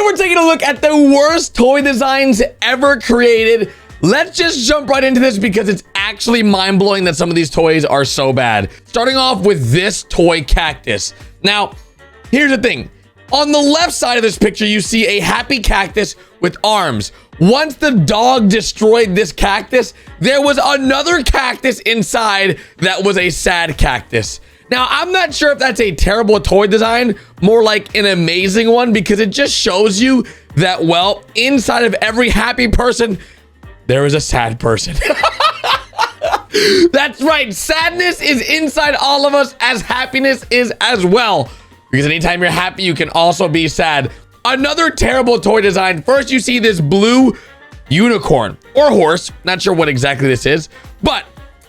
we're taking a look at the worst toy designs ever created. Let's just jump right into this because it's actually mind-blowing that some of these toys are so bad. Starting off with this toy cactus. Now, here's the thing. On the left side of this picture, you see a happy cactus with arms. Once the dog destroyed this cactus, there was another cactus inside that was a sad cactus. Now, I'm not sure if that's a terrible toy design, more like an amazing one, because it just shows you that, well, inside of every happy person, there is a sad person. That's right. Sadness is inside all of us, as happiness is as well. Because anytime you're happy, you can also be sad. Another terrible toy design. First, you see this blue unicorn or horse. Not sure what exactly this is. But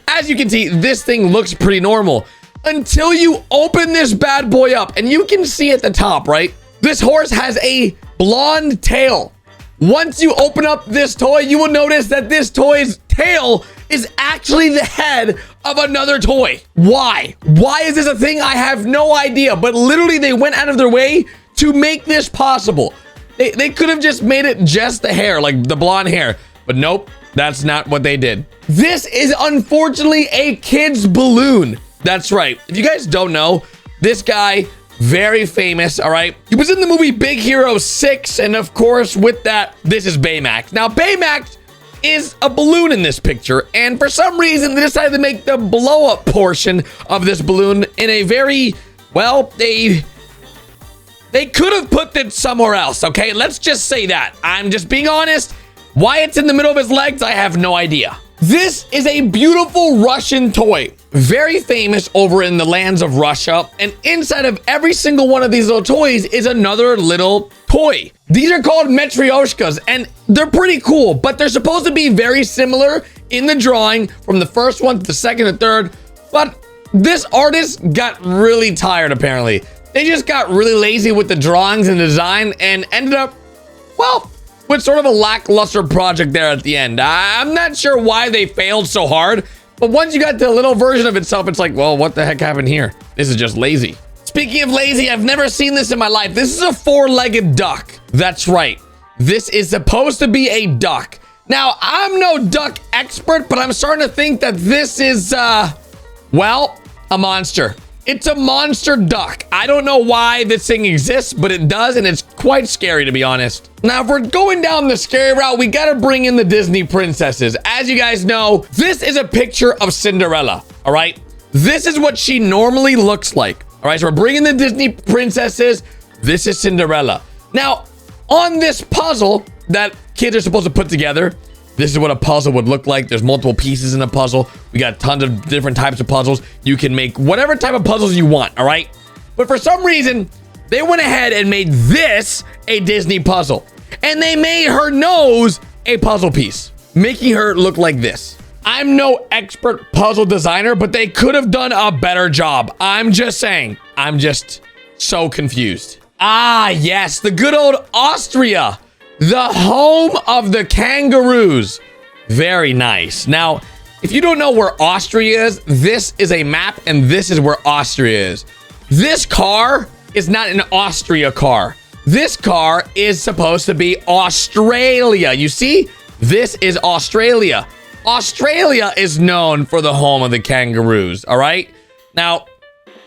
as you can see, this thing looks pretty normal until you open this bad boy up. And you can see at the top, right? This horse has a blonde tail. Once you open up this toy, you will notice that this toy's tail is actually the head of another toy. Why? Why is this a thing? I have no idea. But literally, they went out of their way to make this possible. They could have just made it just the hair, like the blonde hair. But nope, that's not what they did. This is unfortunately a kid's balloon. That's right. If you guys don't know, this guy, very famous, all right? He was in the movie Big Hero 6, and of course, with that, this is Baymax. Now, Baymax is a balloon in this picture, and for some reason, they decided to make the blow-up portion of this balloon in a very, well, they could have put it somewhere else, okay? Let's just say that. I'm just being honest. Why it's in the middle of his legs, I have no idea. This is a beautiful Russian toy, very famous over in the lands of Russia. And inside of every single one of these little toys is another little toy. These are called Matryoshkas, and they're pretty cool, but they're supposed to be very similar in the drawing from the first one to the second and third. But this artist got really tired, apparently. They just got really lazy with the drawings and design and ended up, well, with sort of a lackluster project there at the end. I'm not sure why they failed so hard, but once you got the little version of itself, it's like, well, what the heck happened here? This is just lazy. Speaking of lazy, I've never seen this in my life. This is a four-legged duck. That's right. This is supposed to be a duck. Now, I'm no duck expert, but I'm starting to think that this is, well, a monster. It's a monster duck. I don't know why this thing exists, but it does, and it's quite scary, to be honest. Now, if we're going down the scary route, we gotta bring in the Disney princesses. As you guys know, this is a picture of Cinderella, all right? This is what she normally looks like, all right? So we're bringing the Disney princesses. This is Cinderella. Now, on this puzzle that kids are supposed to put together, this is what a puzzle would look like. There's multiple pieces in a puzzle. We got tons of different types of puzzles. You can make whatever type of puzzles you want, all right? But for some reason, they went ahead and made this a Disney puzzle. And they made her nose a puzzle piece, making her look like this. I'm no expert puzzle designer, but they could have done a better job. I'm just saying. I'm just so confused. Ah, yes, the good old Austria. The home of the kangaroos. Very nice. Now, if you don't know where Austria is, this is a map, and this is where Austria is. This car is not an Austria car. This car is supposed to be Australia. You see? This is Australia. Australia is known for the home of the kangaroos, all right? Now,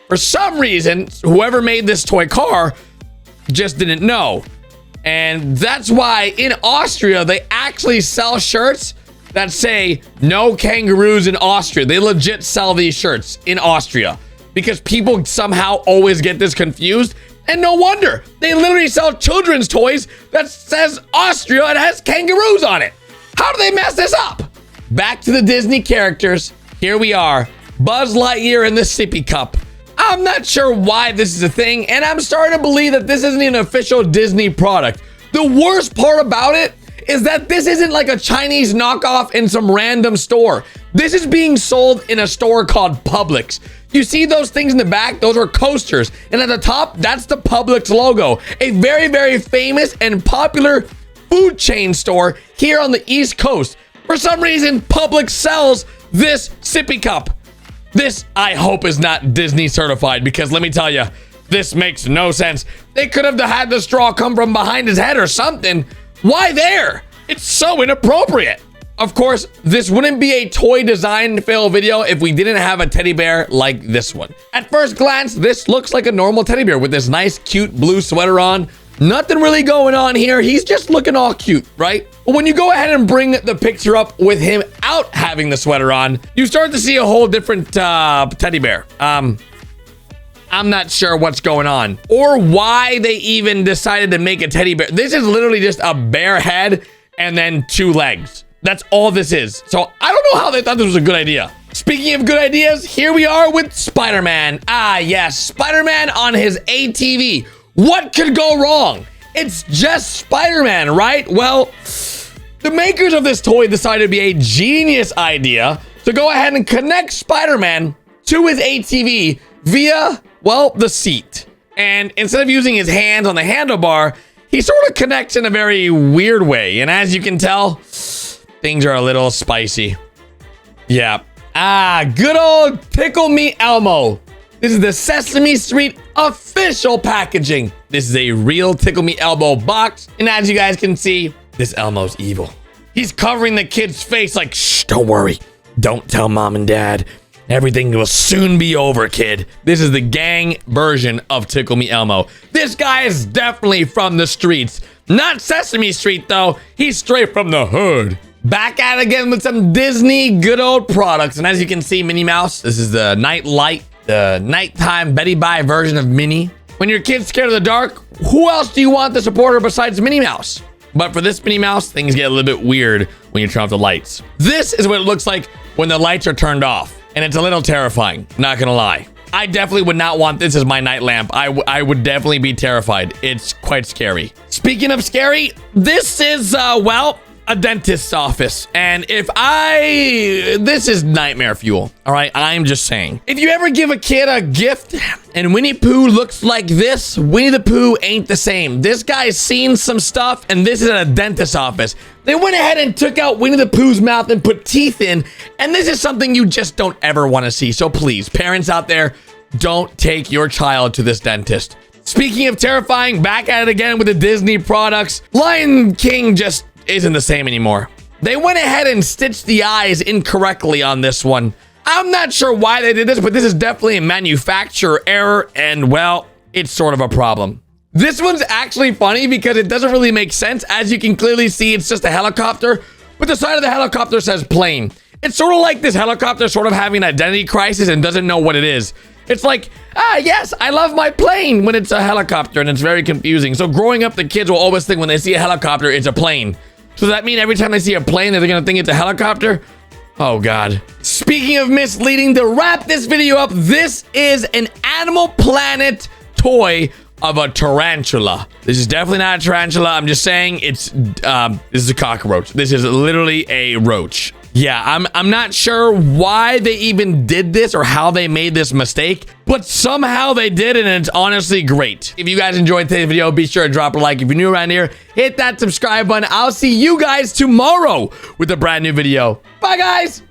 for some reason, whoever made this toy car just didn't know. And that's why in Austria, they actually sell shirts that say no kangaroos in Austria. They legit sell these shirts in Austria because people somehow always get this confused. And no wonder. They literally sell children's toys that says Austria and has kangaroos on it. How do they mess this up? Back to the Disney characters. Here we are. Buzz Lightyear in the sippy cup. I'm not sure why this is a thing, and I'm starting to believe that this isn't an official Disney product. The worst part about it is that this isn't like a Chinese knockoff in some random store. This is being sold in a store called Publix. You see those things in the back? Those are coasters. And at the top, that's the Publix logo. A very, very famous and popular food chain store here on the East Coast. For some reason, Publix sells this sippy cup. This, I hope, is not Disney certified because let me tell you, This makes no sense. They could have had the straw come from behind his head or something. Why there? It's so inappropriate. Of course, this wouldn't be a toy design fail video if we didn't have a teddy bear like this one. At first glance, this looks like a normal teddy bear with this nice, cute blue sweater on. Nothing really going on here. He's just looking all cute, right? But when you go ahead and bring the picture up with him out having the sweater on, you start to see a whole different teddy bear. I'm not sure what's going on or why they even decided to make a teddy bear. This is literally just a bear head and then 2 legs. That's all this is. So I don't know how they thought this was a good idea. Speaking of good ideas, here we are with SpiderMan. Ah, yes, SpiderMan on his ATV. What could go wrong? It's just SpiderMan, right? Well, the makers of this toy decided to be a genius idea to go ahead and connect SpiderMan to his ATV via, well, the seat. And instead of using his hands on the handlebar, he sort of connects in a very weird way. And as you can tell, things are a little spicy. Yeah. Ah, good old Tickle Me Elmo. This is the Sesame Street official packaging. This is a real Tickle Me Elmo box. And as you guys can see, this Elmo's evil. He's covering the kid's face like, shh, don't worry. Don't tell mom and dad. Everything will soon be over, kid. This is the gang version of Tickle Me Elmo. This guy is definitely from the streets. Not Sesame Street, though. He's straight from the hood. Back at it again with some Disney good old products. And as you can see, Minnie Mouse, this is the night light, the nighttime Betty Bye version of Minnie. When your kid's scared of the dark, who else do you want to support her besides Minnie Mouse? But for this Minnie Mouse, things get a little bit weird when you turn off the lights. This is what it looks like when the lights are turned off. And it's a little terrifying, not gonna lie. I definitely would not want this as my night lamp. I would definitely be terrified. It's quite scary. Speaking of scary, this is, well, a dentist's office. And this is nightmare fuel. All right, I'm just saying. If you ever give a kid a gift and Winnie Pooh looks like this, Winnie the Pooh ain't the same. This guy's seen some stuff and this is a dentist's office. They went ahead and took out Winnie the Pooh's mouth and put teeth in. And this is something you just don't ever want to see. So please, parents out there, don't take your child to this dentist. Speaking of terrifying, back at it again with the Disney products. Lion King just isn't the same anymore. They went ahead and stitched the eyes incorrectly on this one. I'm not sure why they did this, but this is definitely a manufacturer error, and well, it's sort of a problem. This one's actually funny because it doesn't really make sense. As you can clearly see, it's just a helicopter, but the side of the helicopter says plane. It's sort of like this helicopter sort of having an identity crisis and doesn't know what it is. It's like, yes, I love my plane when it's a helicopter, and it's very confusing. So growing up, the kids will always think when they see a helicopter, it's a plane. So does that mean every time they see a plane, they're gonna think it's a helicopter? Oh God. Speaking of misleading, to wrap this video up, this is an Animal Planet toy of a tarantula. This is definitely not a tarantula. I'm just saying this is a cockroach. This is literally a roach. Yeah, I'm not sure why they even did this or how they made this mistake, but somehow they did, and it's honestly great. If you guys enjoyed today's video, be sure to drop a like. If you're new around here, hit that subscribe button. I'll see you guys tomorrow with a brand new video. Bye, guys.